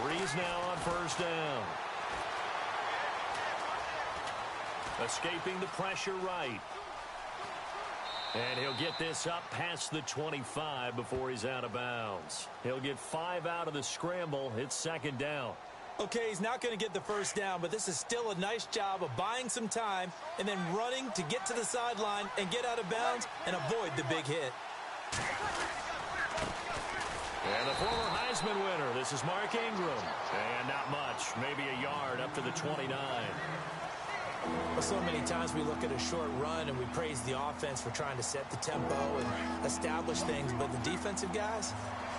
Breeze now on first down. Escaping the pressure right. And he'll get this up past the 25 before he's out of bounds. He'll get 5 out of the scramble. It's second down. Okay, he's not going to get the first down, but this is still a nice job of buying some time and then running to get to the sideline and get out of bounds and avoid the big hit. And the former Heisman winner, this is Mark Ingram. And not much, maybe a yard up to the 29. Well, so many times we look at a short run and we praise the offense for trying to set the tempo and establish things, but the defensive guys,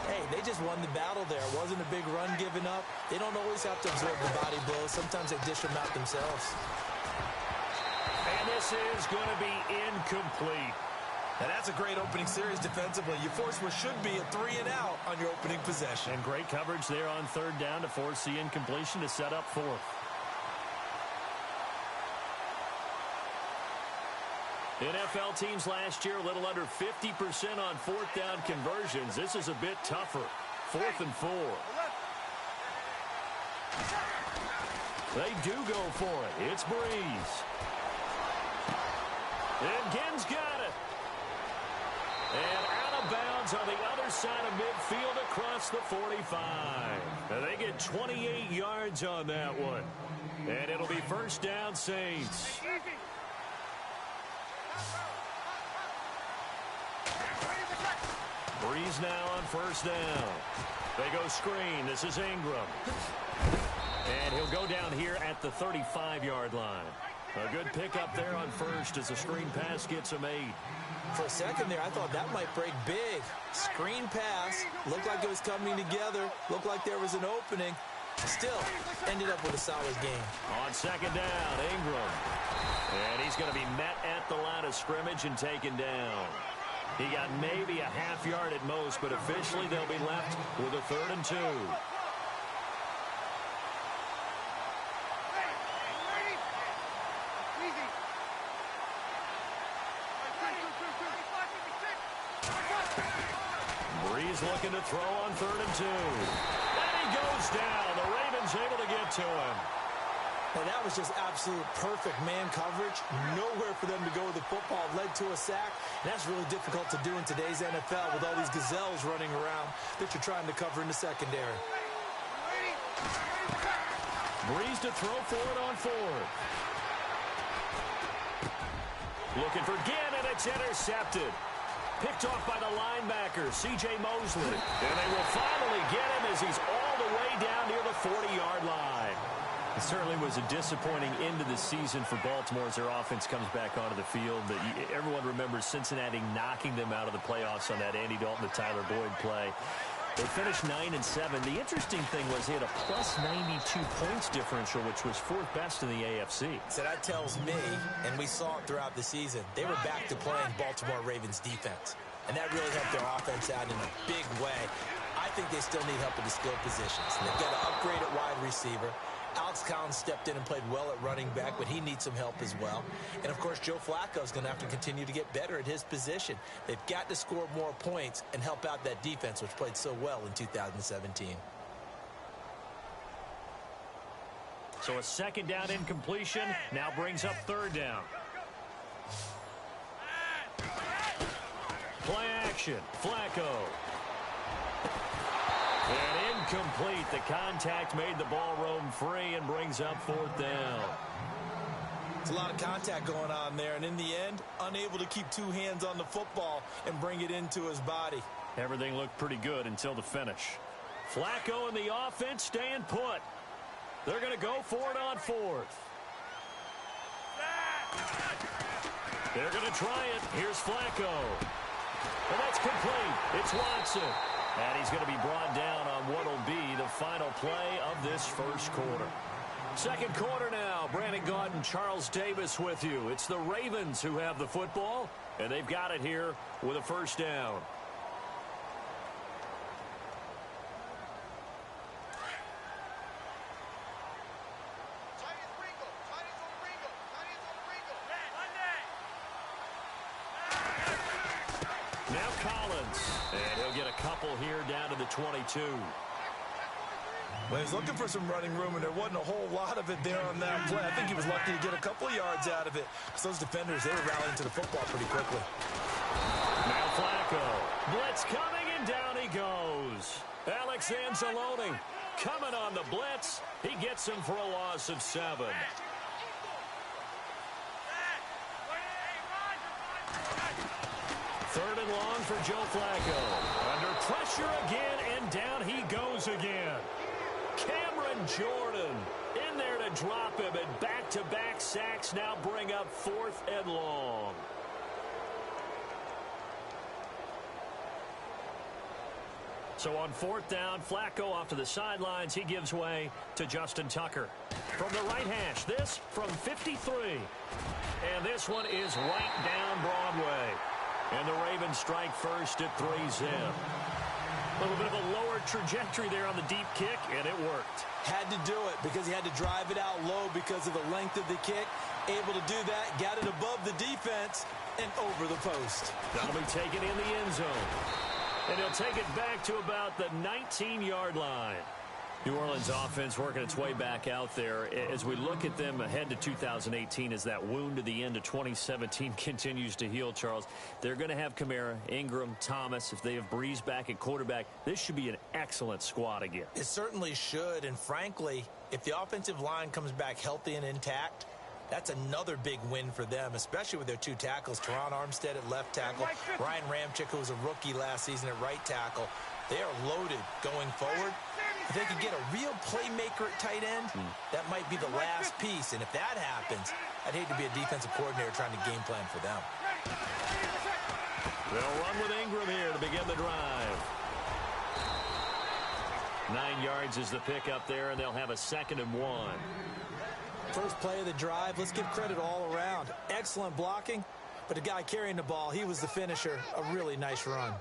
hey, they just won the battle there. It wasn't a big run given up. They don't always have to absorb the body blows. Sometimes they dish them out themselves. And this is going to be incomplete. And that's a great opening series defensively. You force what should be a 3-and-out on your opening possession. And great coverage there on third down to force the incompletion to set up fourth. NFL teams last year a little under 50% on fourth down conversions. This is a bit tougher. 4th and 4. They do go for it. It's Breeze. And Ginn's got it. And out of bounds on the other side of midfield across the 45. And they get 28 yards on that one. And it'll be first down, Saints. Breeze now on first down. They go screen. This is Ingram. And he'll go down here at the 35-yard line. A good pickup there on first as the screen pass gets him 8. For a second there, I thought that might break big. Screen pass. Looked like it was coming together. Looked like there was an opening. Still, ended up with a solid game. On second down, Ingram. And he's going to be met at the line of scrimmage and taken down. He got maybe a half yard at most, but officially they'll be left with a 3rd and 2. Breeze looking to throw on 3rd and 2. And he goes down. The Ravens able to get to him. And that was just absolute perfect man coverage. Nowhere for them to go with the football. Led to a sack. And that's really difficult to do in today's NFL with all these gazelles running around that you're trying to cover in the secondary. Breeze to throw for it on 4th. Looking for Ginn, and it's intercepted. Picked off by the linebacker, C.J. Mosley. And they will finally get him as he's all the way down near the 40-yard line. It certainly was a disappointing end of the season for Baltimore as their offense comes back onto the field. Everyone remembers Cincinnati knocking them out of the playoffs on that Andy Dalton to Tyler Boyd play. They finished 9-7. The interesting thing was he had a plus 92 points differential, which was 4th best in the AFC. So that tells me, and we saw it throughout the season, they were back to playing Baltimore Ravens defense. And that really helped their offense out in a big way. I think they still need help at the skill positions. They've got to upgrade at wide receiver. Alex Collins stepped in and played well at running back, but he needs some help as well. And, of course, Joe Flacco is going to have to continue to get better at his position. They've got to score more points and help out that defense, which played so well in 2017. So a second down incompletion now brings up 3rd down. Play action. Flacco. And incomplete. The contact made the ball roam free and brings up 4th down. It's a lot of contact going on there, and in the end, unable to keep 2 hands on the football and bring it into his body. Everything looked pretty good until the finish. Flacco and the offense staying put. They're going to go for it on 4th. They're going to try it. Here's Flacco. And that's complete. It's Watson. And he's going to be brought down on what will be the final play of this first quarter. Second quarter now. Brandon Gaudin and Charles Davis with you. It's the Ravens who have the football, and they've got it here with a first down. Now Collins, and he'll get a couple here down to the 22. Well, he's looking for some running room, and there wasn't a whole lot of it there on that play. I think he was lucky to get a couple of yards out of it, because those defenders, they were rallying to the football pretty quickly. Now Flacco. Blitz coming, and down he goes. Alex Anzalone coming on the blitz. He gets him for a loss of 7. Third and long for Joe Flacco. Under pressure again, and down he goes again. Cameron Jordan in there to drop him, and back-to-back sacks now bring up 4th and long. So on 4th down, Flacco off to the sidelines. He gives way to Justin Tucker. From the right hash, this from 53. And this one is right down Broadway. And the Ravens strike first at 3-zip. A little bit of a lower trajectory there on the deep kick, and it worked. Had to do it because he had to drive it out low because of the length of the kick. Able to do that, got it above the defense, and over the post. That'll be taken in the end zone. And he'll take it back to about the 19-yard line. New Orleans offense working its way back out there. As we look at them ahead to 2018, as that wound to the end of 2017 continues to heal, Charles, they're going to have Kamara, Ingram, Thomas. If they have Breeze back at quarterback, this should be an excellent squad again. It certainly should, and frankly, if the offensive line comes back healthy and intact, that's another big win for them, especially with their 2 tackles. Teron Armstead at left tackle, Ryan Ramczyk, who was a rookie last season at right tackle. They are loaded going forward. If they could get a real playmaker at tight end, that might be the last piece. And if that happens, I'd hate to be a defensive coordinator trying to game plan for them. They'll run with Ingram here to begin the drive. 9 yards is the pickup there, and they'll have a 2nd and 1. First play of the drive, let's give credit all around. Excellent blocking, but the guy carrying the ball, he was the finisher. A really nice run.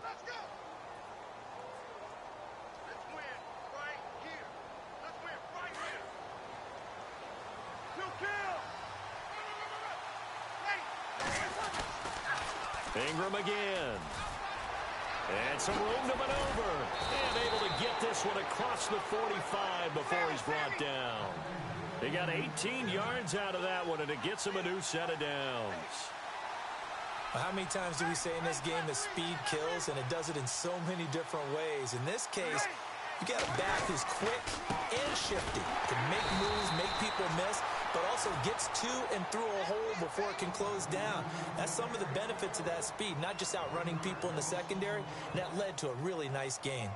Ingram again. And some room to maneuver. And able to get this one across the 45 before he's brought down. He got 18 yards out of that one, and it gets him a new set of downs. How many times do we say in this game that speed kills, and it does it in so many different ways? In this case, you got a back who's quick and shifty, can make moves, make people miss, but also gets to and through a hole before it can close down. That's some of the benefits of that speed, not just outrunning people in the secondary, and that led to a really nice game.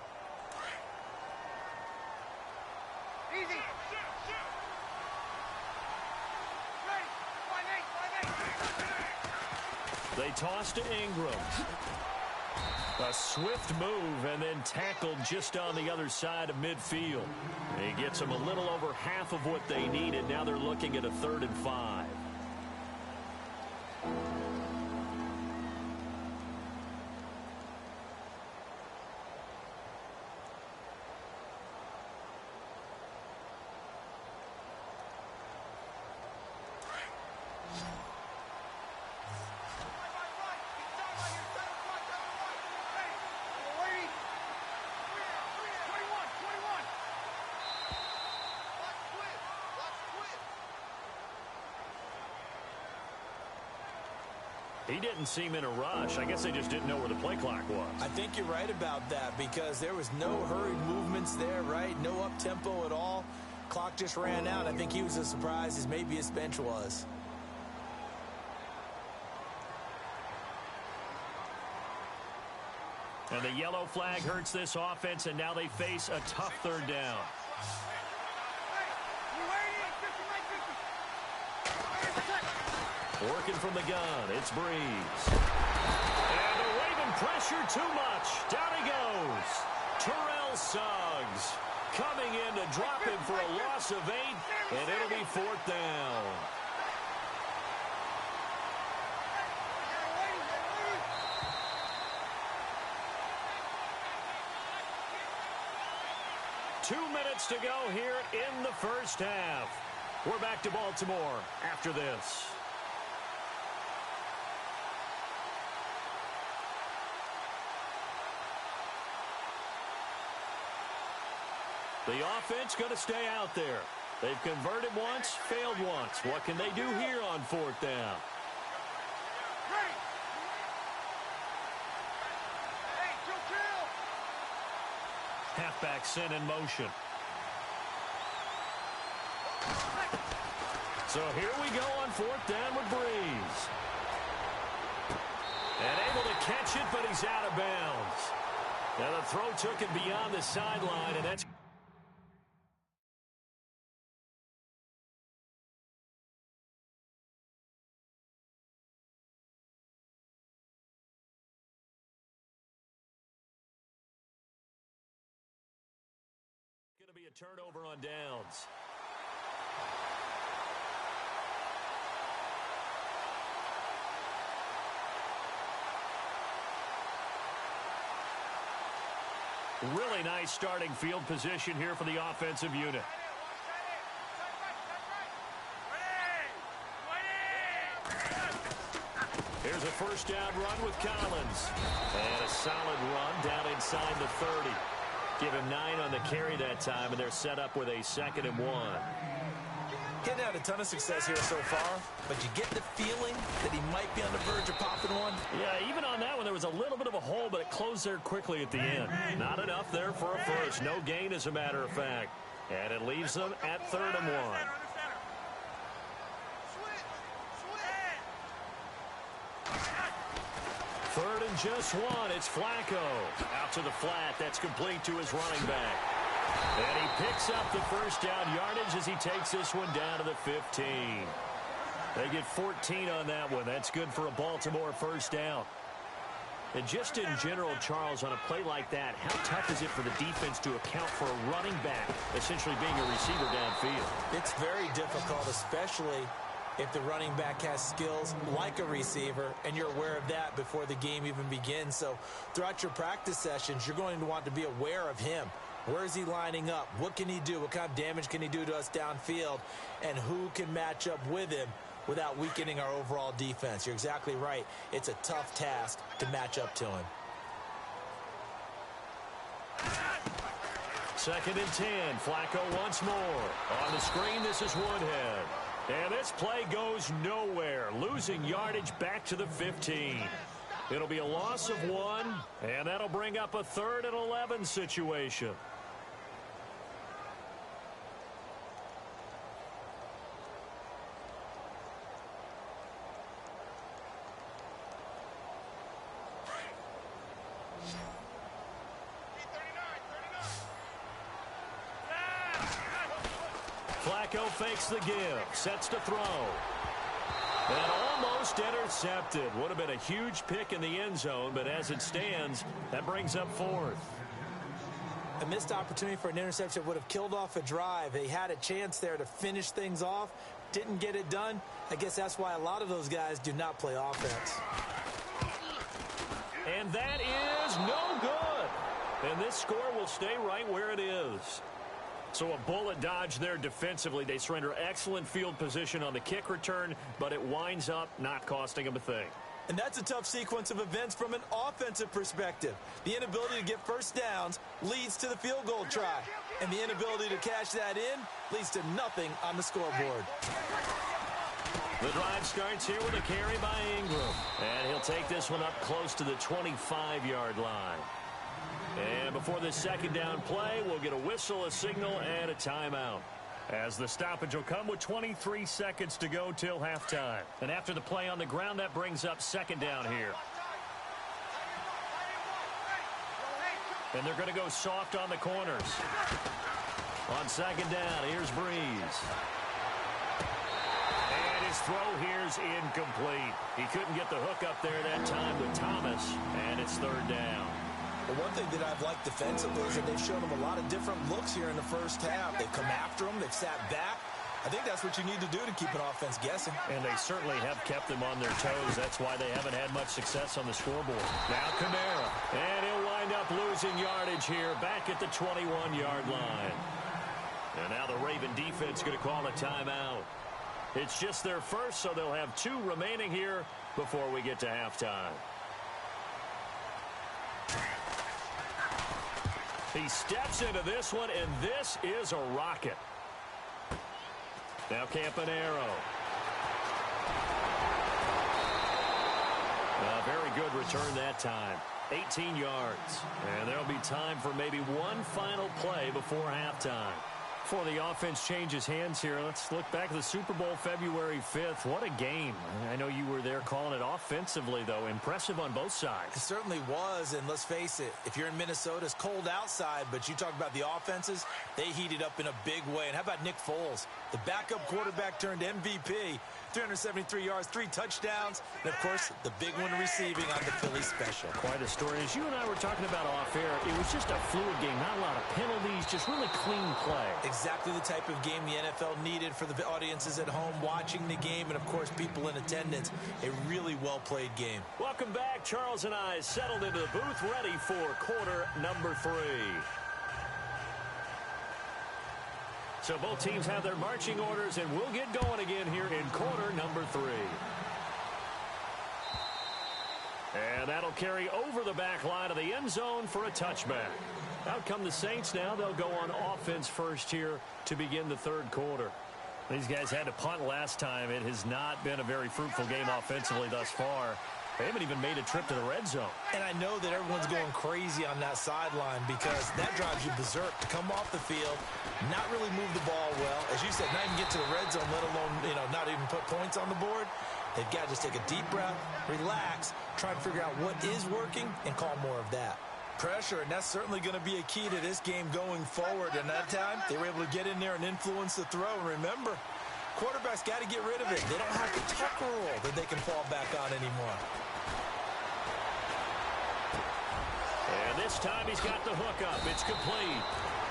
They toss to Ingram. A swift move and then tackled just on the other side of midfield. He gets them a little over half of what they needed. Now they're looking at a 3rd and 5. He didn't seem in a rush. I guess they just didn't know where the play clock was. I think you're right about that because there was no hurried movements there, right? No up-tempo at all. Clock just ran out. I think he was as surprised as maybe his bench was. And the yellow flag hurts this offense, and now they face a tough 3rd down. Working from the gun, it's Breeze. And the Raven pressure too much. Down he goes. Terrell Suggs coming in to drop him for a loss of 8, and it'll be 4th down. Two minutes to go here in the first half. We're back to Baltimore after this. The offense going to stay out there. They've converted once, failed once. What can they do here on fourth down? Halfback sent in motion. So here we go on fourth down with Breeze. And able to catch it, but he's out of bounds. Now the throw took it beyond the sideline, and that's going to be a turnover on downs. Really nice starting field position here for the offensive unit. Here's a first down run with Collins. And a solid run down inside the 30. Give him 9 on the carry that time, and they're set up with a 2nd and 1. Getting out a ton of success here so far, but you get the feeling that he might be on the verge of popping one. Yeah, even on that one, there was a little bit of a hole, but it closed there quickly at the end. Not enough there for a first. No gain, as a matter of fact. And it leaves them at 3rd and 1. Third and just 1. It's Flacco. Out to the flat. That's complete to his running back. And he picks up the first down yardage as he takes this one down to the 15. They get 14 on that one. That's good for a Baltimore first down. And just in general, Charles, on a play like that, how tough is it for the defense to account for a running back essentially being a receiver downfield? It's very difficult, especially if the running back has skills like a receiver, and you're aware of that before the game even begins. So throughout your practice sessions, you're going to want to be aware of him. Where is he lining up? What can he do? What kind of damage can he do to us downfield? And who can match up with him without weakening our overall defense? You're exactly right. It's a tough task to match up to him. 2nd and 10. Flacco once more. On the screen, this is Woodhead. And this play goes nowhere. Losing yardage back to the 15. It'll be a loss of 1, and that'll bring up a 3rd and 11 situation. Flacco fakes the give, sets to throw. And almost intercepted. Would have been a huge pick in the end zone, but as it stands, that brings up 4th. A missed opportunity for an interception would have killed off a drive. They had a chance there to finish things off, didn't get it done. I guess that's why a lot of those guys do not play offense. And that is no good. And this score will stay right where it is. So a bullet dodge there defensively. They surrender excellent field position on the kick return, but it winds up not costing them a thing. And that's a tough sequence of events from an offensive perspective. The inability to get first downs leads to the field goal try. And the inability to cash that in leads to nothing on the scoreboard. The drive starts here with a carry by Ingram. And he'll take this one up close to the 25-yard line. And before this 2nd down play, we'll get a whistle, a signal, and a timeout. As the stoppage will come with 23 seconds to go till halftime. And after the play on the ground, that brings up 2nd down here. And they're going to go soft on the corners. On 2nd down, here's Breeze. And his throw here's incomplete. He couldn't get the hook up there that time with Thomas, and it's 3rd down. Well, one thing that I've liked defensively is that they've shown them a lot of different looks here in the first half. They've come after them. They've sat back. I think that's what you need to do to keep an offense guessing. And they certainly have kept them on their toes. That's why they haven't had much success on the scoreboard. Now Kamara. And he'll wind up losing yardage here back at the 21-yard line. And now the Raven defense going to call a timeout. It's just their first, so they'll have 2 remaining here before we get to halftime. He steps into this one, and this is a rocket. Now Campanero. A very good return that time. 18 yards. And there'll be time for maybe one final play before halftime. Before the offense changes hands here, let's look back at the Super Bowl February 5th. What a game. I know you were there calling it offensively, though. Impressive on both sides. It certainly was, and let's face it, if you're in Minnesota, it's cold outside, but you talk about the offenses, they heated up in a big way. And how about Nick Foles? The backup quarterback turned MVP, 373 yards, 3 touchdowns, and, of course, the big one receiving on the Philly special. Quite a story. As you and I were talking about off air, it was just a fluid game, not a lot of penalties, just really clean play. Exactly the type of game the NFL needed for the audiences at home watching the game and, of course, people in attendance. A really well-played game. Welcome back. Charles and I settled into the booth ready for quarter number 3. So both teams have their marching orders, and we'll get going again here in quarter number 3. And that'll carry over the back line of the end zone for a touchback. Out come the Saints now. They'll go on offense first here to begin the third quarter. These guys had to punt last time. It has not been a very fruitful game offensively thus far. They haven't even made a trip to the red zone. And I know that everyone's going crazy on that sideline because that drives you berserk to come off the field, not really move the ball well. As you said, not even get to the red zone, let alone, not even put points on the board. They've got to just take a deep breath, relax, try to figure out what is working, and call more of that. Pressure, and that's certainly going to be a key to this game going forward. And that time, they were able to get in there and influence the throw. And remember, quarterbacks got to get rid of it. They don't have the tucker roll that they can fall back on anymore. And this time he's got the hook up. It's complete.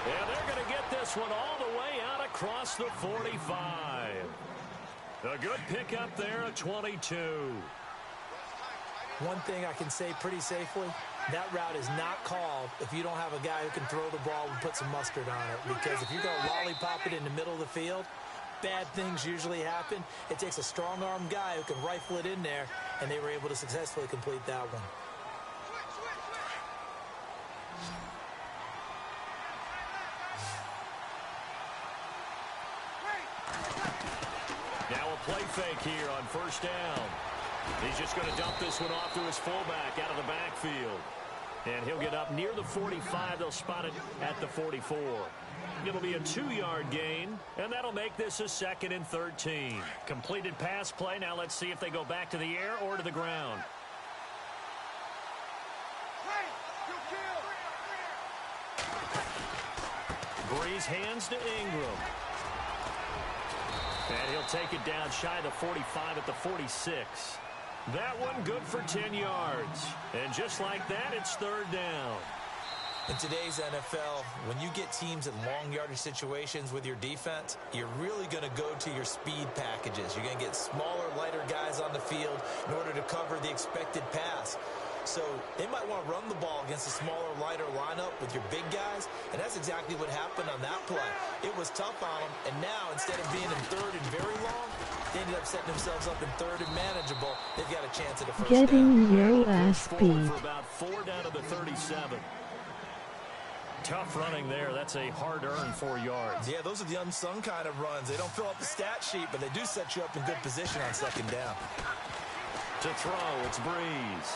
And they're going to get this one all the way out across the 45. A good pickup there at 22. One thing I can say pretty safely, that route is not called if you don't have a guy who can throw the ball and put some mustard on it. Because if you're going to lollipop it in the middle of the field, bad things usually happen. It takes a strong-armed guy who can rifle it in there, and they were able to successfully complete that one. Now a play fake here on first down. He's just going to dump this one off to his fullback out of the backfield. And he'll get up near the 45. They'll spot it at the 44. It'll be a 2-yard gain, and that'll make this a 2nd and 13. Completed pass play. Now let's see if they go back to the air or to the ground. Breeze hands to Ingram. And he'll take it down shy of the 45 at the 46. That one good for 10 yards. And just like that, it's third down. In today's NFL, when you get teams in long yardage situations with your defense, you're really going to go to your speed packages. You're going to get smaller, lighter guys on the field in order to cover the expected pass. So they might want to run the ball against a smaller, lighter lineup with your big guys, and that's exactly what happened on that play. It was tough on them, and now instead of being in third and very long, they ended up setting themselves up in third and manageable. They've got a chance at a first down. Getting your ass beat. For about 4 down to the 37. Tough running there. That's a hard-earned 4 yards. Yeah, those are the unsung kind of runs. They don't fill out the stat sheet, but they do set you up in good position on second down. To throw, it's Breeze.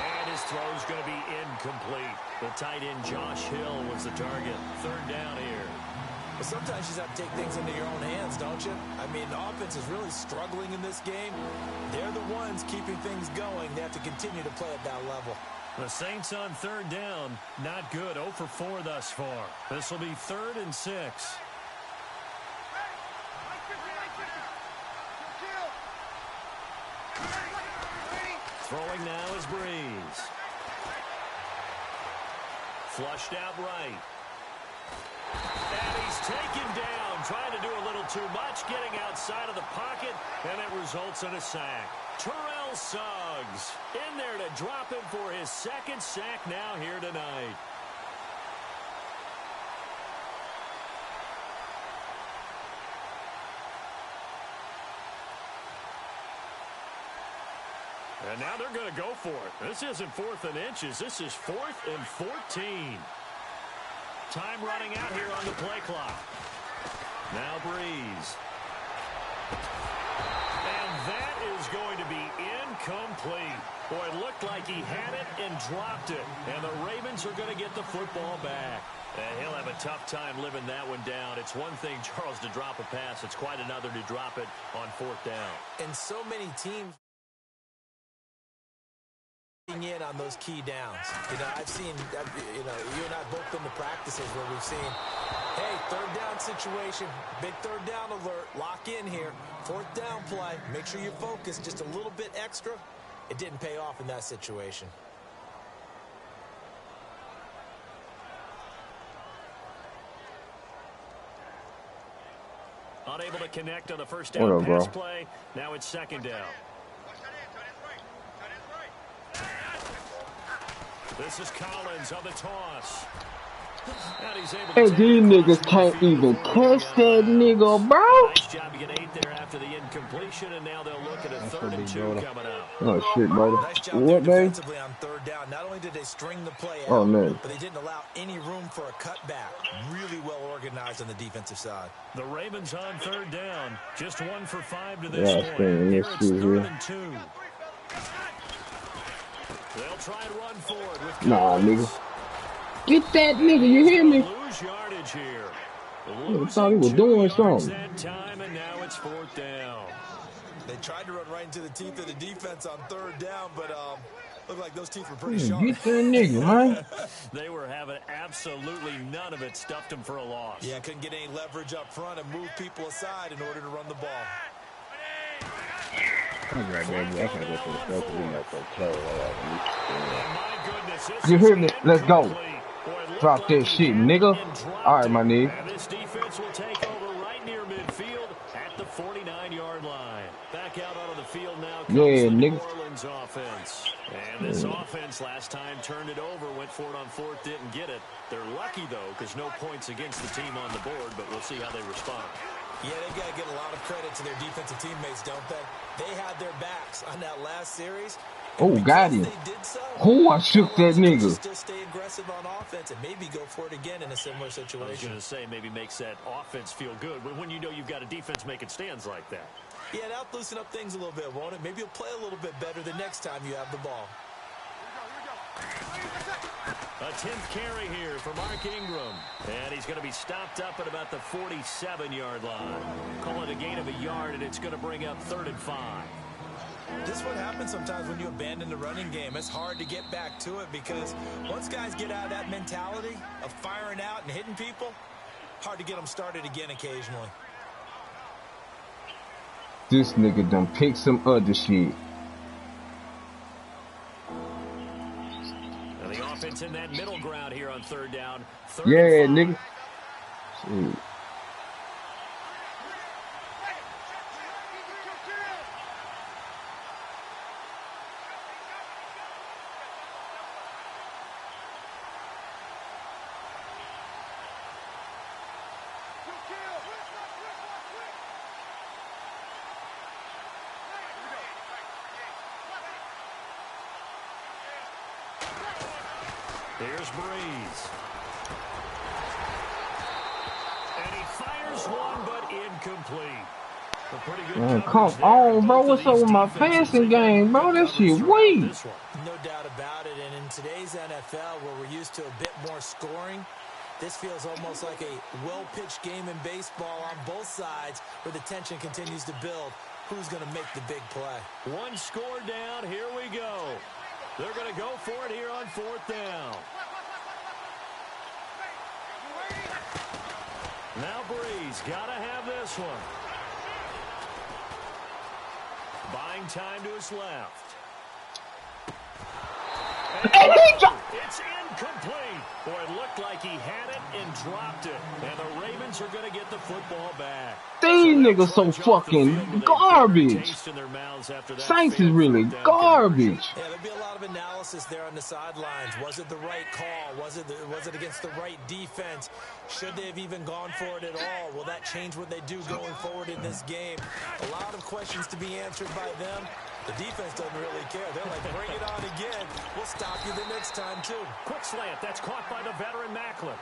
And his throw's going to be incomplete. The tight end, Josh Hill, was the target. Third down here. But sometimes you just have to take things into your own hands, don't you? I mean, the offense is really struggling in this game. They're the ones keeping things going. They have to continue to play at that level. The Saints on third down. Not good. 0 for 4 thus far. This will be 3rd and 6. Throwing now is Breeze. Flushed out right. And he's taken down, trying to do a little too much, getting outside of the pocket, and it results in a sack. Terrell Suggs in there to drop him for his 2nd sack now here tonight. And now they're going to go for it. This isn't 4th and inches. This is 4th and 14. Time running out here on the play clock. Now Breeze. And that is going to be incomplete. Boy, it looked like he had it and dropped it. And the Ravens are going to get the football back. And he'll have a tough time living that one down. It's one thing, Charles, to drop a pass. It's quite another to drop it on 4th down. And so many teams in on those key downs. I've seen, you and I both been to practices where we've seen, hey, 3rd down situation, big 3rd down alert, lock in here, 4th down play, make sure you focus just a little bit extra. It didn't pay off in that situation. Unable to connect on the first down pass play. Now it's 2nd down. This is Collins on the toss. Hey, these niggas can't even catch that nigga, bro. Nice job to get 8 there after the incompletion, and now they'll look at a 3rd and 2 coming up. Oh shit, brother. Nice job what, defensively on 3rd down. Not only did they string the play out, but they didn't allow any room for a cutback. Really well organized on the defensive side. The Ravens on 3rd down. Just 1 for 5 to this point. Here it's 3rd and 2. They'll try and run forward with nigga. Get that nigga, you hear me? Lose yardage here. I thought he was doing something. That time, and now it's 4th down. They tried to run right into the teeth of the defense on 3rd down, but looked like those teeth were pretty sharp. Get that nigga, man. They were having absolutely none of it. Stuffed him for a loss. Yeah, couldn't get any leverage up front and move people aside in order to run the ball. Right there, I can't go to the circle. We might go close. My goodness, you hear me? Let's go. Drop that shit, nigga. All right, my nigga. And this defense will take over right near midfield at the 49-yard line. Back out onto the field now comes the New Orleans offense. And this offense last time turned it over, went for it on 4th, didn't get it. They're lucky, though, because no points against the team on the board, but we'll see how they respond. Yeah, they've got to give a lot of credit to their defensive teammates, don't they? They had their backs on that last series. Oh, got him. I shook that nigga. Still stay aggressive on offense and maybe go for it again in a similar situation. I was going to say maybe makes that offense feel good, but when you know you've got a defense making stands like that. Yeah, that'll loosen up things a little bit, won't it? Maybe you'll play a little bit better the next time you have the ball. A 10th carry here for Mark Ingram. And he's going to be stopped up at about the 47-yard line. Call it a gain of a yard, and it's going to bring up 3rd and 5. This is what happens sometimes when you abandon the running game. It's hard to get back to it because once guys get out of that mentality of firing out and hitting people, hard to get them started again occasionally. This nigga done picked some other shit. And the offense in that middle ground here on 3rd down. Yeah, nigga. Shit. Here's Breeze. And he fires one, but incomplete. Man, come on, bro. What's up with my passing game, bro? That shit weak. No doubt about it. And in today's NFL, where we're used to a bit more scoring, this feels almost like a well-pitched game in baseball on both sides where the tension continues to build. Who's going to make the big play? One score down. Here we go. They're going to go for it here on 4th down. Now Breeze got to have this one. Buying time to his left. It's incomplete. Boy, it looked like he had it and dropped it. And the Ravens are going to get the football back. These niggas so fucking garbage. Saints is really garbage. Yeah, there'll be a lot of analysis there on the sidelines. Was it the right call? Was it against the right defense? Should they have even gone for it at all? Will that change what they do going forward in this game? A lot of questions to be answered by them. The defense doesn't really care. They're like, bring it on again. We'll stop you the next time, too. Quick slant. That's caught by the veteran Macklin.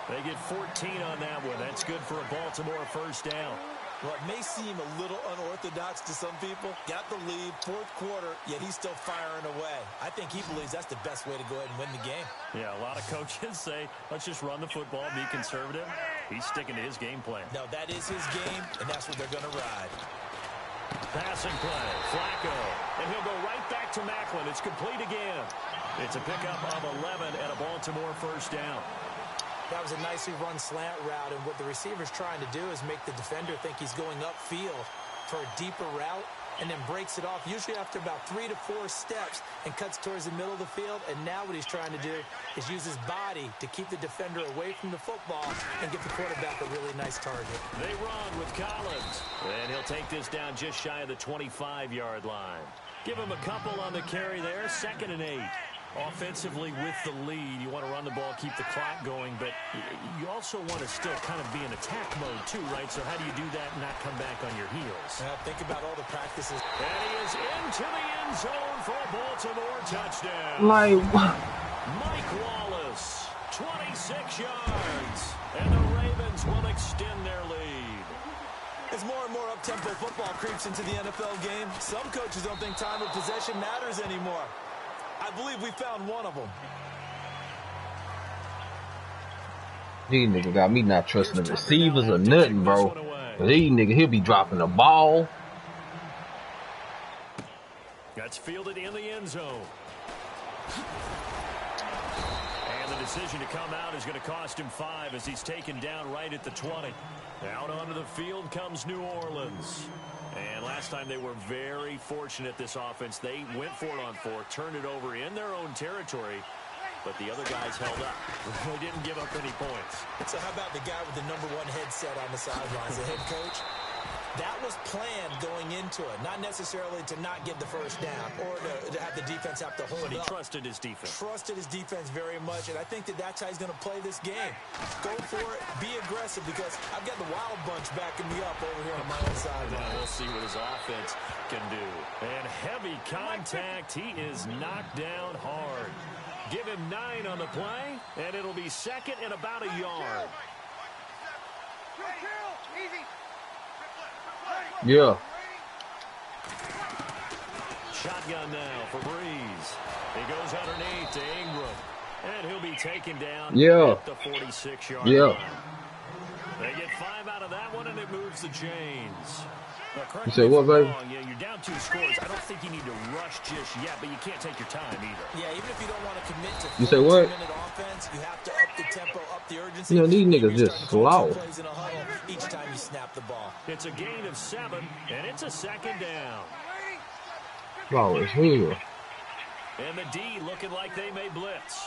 They get 14 on that one. That's good for a Baltimore first down. Well, it may seem a little unorthodox to some people. Got the lead, fourth quarter, yet he's still firing away. I think he believes that's the best way to go ahead and win the game. Yeah, a lot of coaches say, let's just run the football, be conservative. He's sticking to his game plan. No, that is his game, and that's what they're going to ride. Passing play, Flacco. And he'll go right back to Macklin. It's complete again. It's a pickup of 11 and a Baltimore first down. That was a nicely run slant route, and what the receiver's trying to do is make the defender think he's going upfield for a deeper route and then breaks it off, usually after about 3 to 4 steps, and cuts towards the middle of the field. And now what he's trying to do is use his body to keep the defender away from the football and get the quarterback a really nice target. They run with Collins, and he'll take this down just shy of the 25-yard line. Give him a couple on the carry there, 2nd and 8. Offensively with the lead, you want to run the ball, keep the clock going, but you also want to still kind of be in attack mode too, right? So how do you do that and not come back on your heels? Think about all the practices. And he is into the end zone for a Baltimore touchdown. Like, Mike Wallace, 26 yards, and the Ravens will extend their lead. As more and more up-tempo football creeps into the NFL game, some coaches don't think time of possession matters anymore. I believe we found one of them. these niggas got me not trusting the receivers or nothing, bro. These niggas, he'll be dropping the ball. That's fielded in the end zone. And the decision to come out is going to cost him 5 as he's taken down right at the 20. Out onto the field comes New Orleans. And last time they were very fortunate, this offense. They went for it on 4, turned it over in their own territory, but the other guys held up. They didn't give up any points. So how about the guy with the #1 headset on the sidelines, the head coach? That was planned going into it, not necessarily to not get the first down or to have the defense have to hold But he up. trusted his defense. Trusted his defense very much, and I think that that's how he's going to play this game. Go for it, be aggressive, because I've got the wild bunch backing me up over here on my own sideline. Now we'll see what his offense can do. And heavy contact. He is knocked down hard. Give him 9 on the play, and it'll be 2nd and about a yard. Yeah. Shotgun now for Breeze. He goes underneath to Ingram. And he'll be taken down at the 46-yard line. They get 5 out of that one, and it moves the chains. You say what, baby? Yeah, you're down 2 scores. I don't think you need to rush just yet, but you can't take your time either. Yeah, even if you don't want to commit to You say what? 2-minute offense, you have to up the tempo, up the urgency. You know, these niggas just slow. Plays in a huddle each time you snap the ball. It's a gain of 7, and it's a 2nd down. Slow as hell. And the D looking like they may blitz.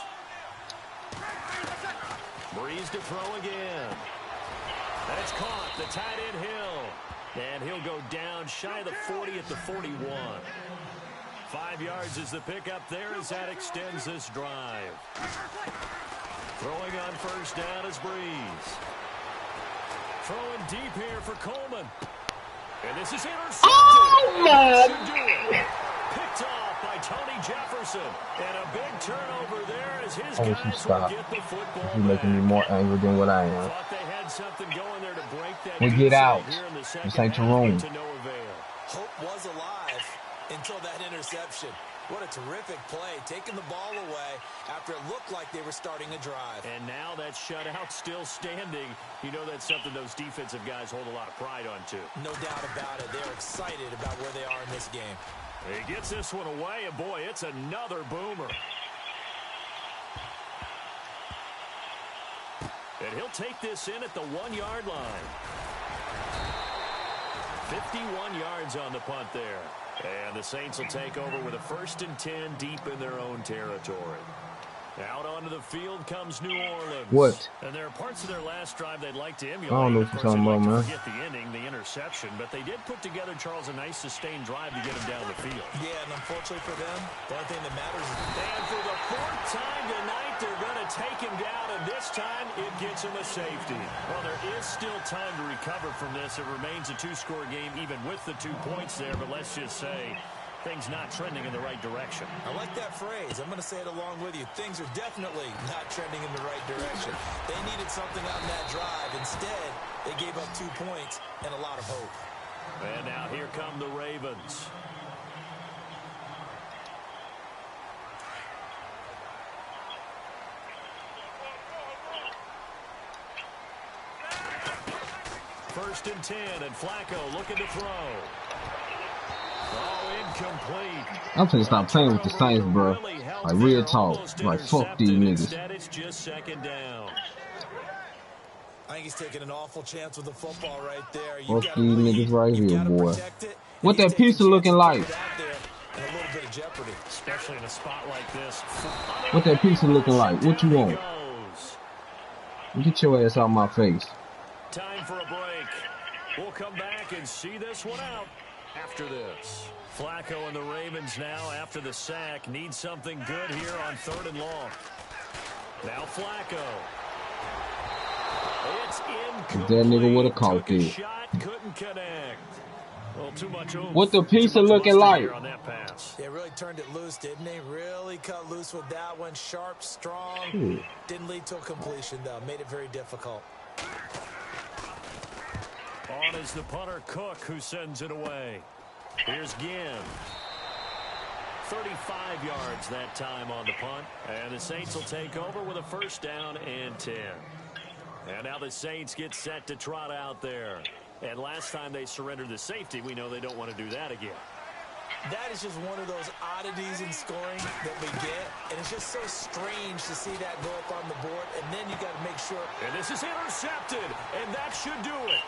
Breeze to throw again. That's caught. The tight end Hill. And he'll go down shy of the 40 at the 41. 5 yards is the pickup there as that extends this drive. Throwing on first down is Breeze. Throwing deep here for Coleman. And this is intercepted. Oh, man. Picked off by Tony Jefferson. And a big turnover there as his I wish you guys stop. will get the football You're making me back. more angry than what I am. Thought they had something going there to break that. We get out. Here in the This second ain't your half, room. to no avail. Hope was alive until that interception. What a terrific play, taking the ball away after it looked like they were starting a drive. And now that shutout still standing. You know that's something those defensive guys hold a lot of pride on, too. No doubt about it. They're excited about where they are in this game. He gets this one away, and boy, it's another boomer. And he'll take this in at the 1-yard line. 51 yards on the punt there. And the Saints will take over with a 1st and 10 deep in their own territory. Out onto the field comes New Orleans. What? And there are parts of their last drive they'd like to emulate. I don't know what Of you're course, talking they'd like about, to man. forget the inning, the interception, but they did put together, Charles, a nice sustained drive to get him down the field. Yeah, and unfortunately for them, the only thing that matters is... And for the 4th time tonight, they're going to take him down, and this time it gets him a safety. Well, there is still time to recover from this. It remains a 2-score game, even with the 2 points there, but let's just say things not trending in the right direction. I like that phrase. I'm going to say it along with you. Things are definitely not trending in the right direction. They needed something on that drive. Instead, they gave up 2 points and a lot of hope. And now here come the Ravens. First and 10, and Flacco looking to throw. Oh, incomplete. I'm finna stop playing with the Saints, bro. Like, real talk. Like, fuck these niggas. Instead, it's just second down. I think he's taking an awful chance with the football right there. Fuck these niggas right here, boy. What that pizza looking like? A little bit of jeopardy, especially in a spot like this. What that pizza looking like? What you want? Get your ass out my face. Time for a break. We'll come back and see this one out after this. Flacco and the Ravens now, after the sack, need something good here on 3rd and long. Now Flacco. It's incomplete. That nigga would have caught it. Shot, couldn't connect. Well, too much what the pizza looking like? On that pass. They really turned it loose, didn't they? Really cut loose with that one. Sharp, strong. Didn't lead to a completion, though. Made it very difficult. On is the punter, Cook, who sends it away. Here's Goin. 35 yards that time on the punt. And the Saints will take over with a first down and 10. And now the Saints get set to trot out there. And last time they surrendered the safety, we know they don't want to do that again. That is just one of those oddities in scoring that we get. And it's just so strange to see that go up on the board. And then you got to make sure. And this is intercepted. And that should do it.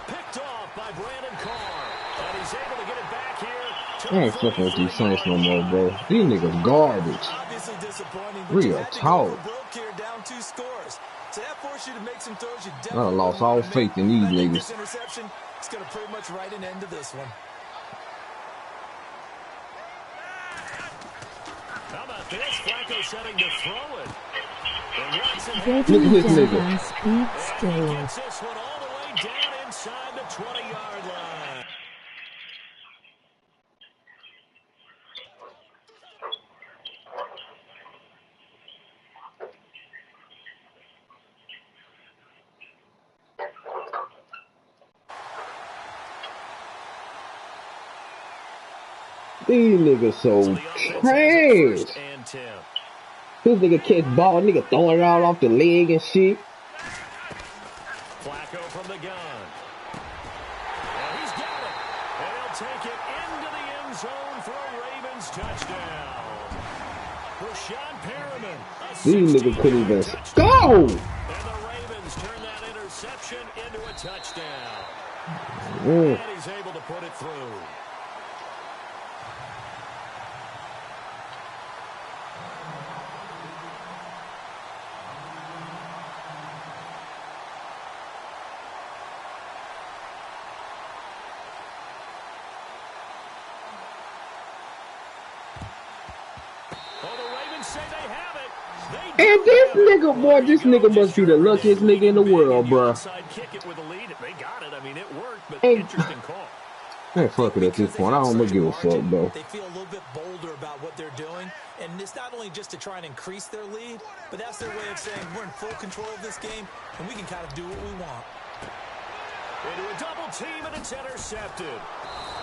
Picked off by Brandon Carr. And he's able to get it back here. I ain't fucking with these Saints no more, bro. These niggas garbage. Obviously disappointing. Real talk. Here down 2 scores. So that forced you to make some throws. You I lost all faith in these niggas. This interception, it's going to pretty much write an end to this one. How about this? Flacco setting to throw it. Look at this nigga. Speed still. Gets this one all the way down inside the 20-yard line. These niggas so trash. This nigga catch ball, nigga throwing it out off the leg and shit. Flacco from the gun. And he's got it. And he'll take it into the end zone for a Ravens touchdown. Rashad Perriman. These niggas couldn't even go. And the Ravens turn that interception into a touchdown. And he's able to put it through. And this nigga, boy, this nigga must be the luckiest nigga in the world, bro. Man, fuck it at this point. I don't give a fuck, bro. They feel a little bit bolder about what they're doing, and it's not only just to try and increase their lead, but that's their way of saying we're in full control of this game, and we can kind of do what we want. Into a double team, and it's intercepted.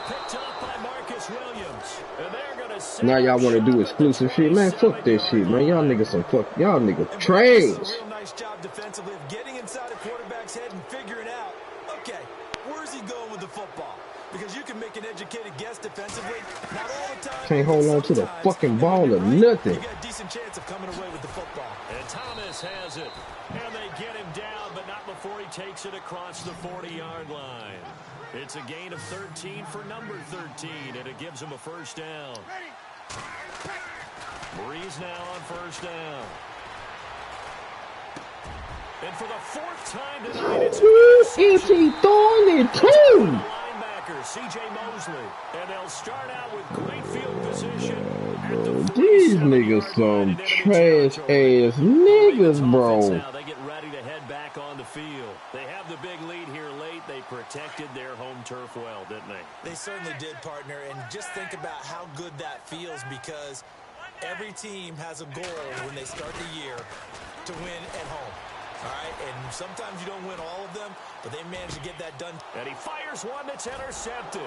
Picked up by Marcus Williams. And they're gonna now y'all want to do exclusive shit, man. Fuck this shit, man. Y'all niggas some fuck. Y'all niggas trash. Real nice job defensively of getting inside a quarterback's head and figuring out, okay, where's he going with the football? Because you can make an educated guess defensively. Not all the time. Can't hold on to the fucking ball or nothing. You got a decent chance of coming away with the football. And Thomas has it. And they get him down, but not before he takes it across the 40-yard line. It's a gain of 13 for number 13, and it gives him a first down. Breeze now on first down. And for the 4th time tonight, it's he throwing it too. Linebacker C.J. Mosley, and they'll start out with great field position. These niggas some trash ass niggas, bro. Now they get ready to head back on the field. They have the big lead here late. They protected their home turf well, didn't they? They certainly did, partner. partner, and just think about how good that feels, because every team has a goal when they start the year to win at home. All right, and sometimes you don't win all of them, but they manage to get that done. And he fires one that's intercepted.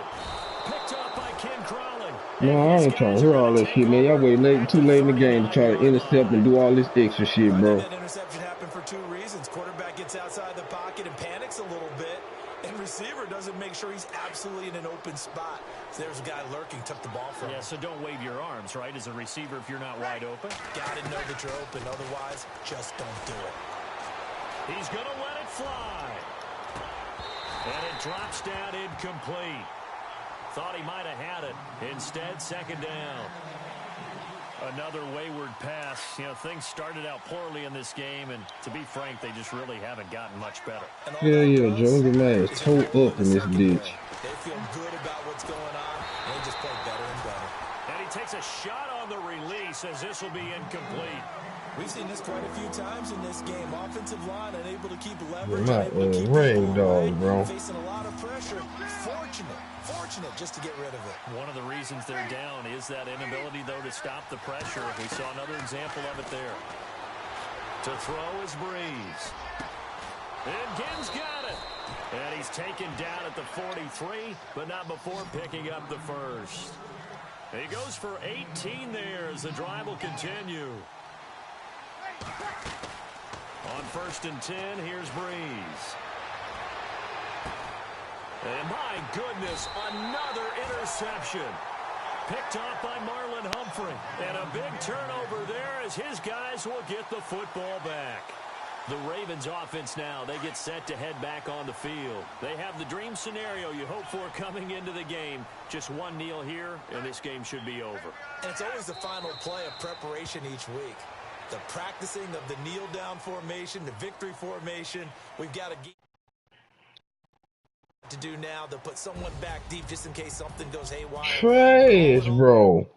Picked up by Ken Crawley. No, I ain't trying to hear all that shit, man. Y'all wait too late in the game to try to intercept and do all this extra shit, I bro. think that interception happened for two reasons. Quarterback gets outside the pocket and panics a little bit, and receiver doesn't make sure he's absolutely in an open spot. So there's a guy lurking, took the ball from him. Yeah, so don't wave your arms, right, as a receiver if you're not wide open. Got to know that you're open. Otherwise, just don't do it. He's going to let it fly. And it drops down incomplete. Thought he might have had it. Instead, second down. Another wayward pass. You know, things started out poorly in this game, and to be frank, they just really haven't gotten much better. Yeah, Joe, your man is toe up in this ditch. They feel good about what's going on, and they just play better and better. And he takes a shot on the release as this will be incomplete. We've seen this quite a few times in this game. Offensive line unable to keep leverage. My ring dog, bro. Facing a lot of pressure. Fortunate just to get rid of it. One of the reasons they're down is that inability, though, to stop the pressure. We saw another example of it there. To throw is Breeze. And Ginn's got it. And he's taken down at the 43, but not before picking up the first. He goes for 18 there as the drive will continue. On 1st and 10, here's Breeze. And my goodness, another interception. Picked off by Marlon Humphrey. And a big turnover there as his guys will get the football back. The Ravens offense now, they get set to head back on the field. They have the dream scenario you hope for coming into the game. Just one kneel here, and this game should be over. And it's always the final play of preparation each week. The practicing of the kneel-down formation, the victory formation. We've got to do now to put someone back deep just in case something goes haywire. Trash, bro.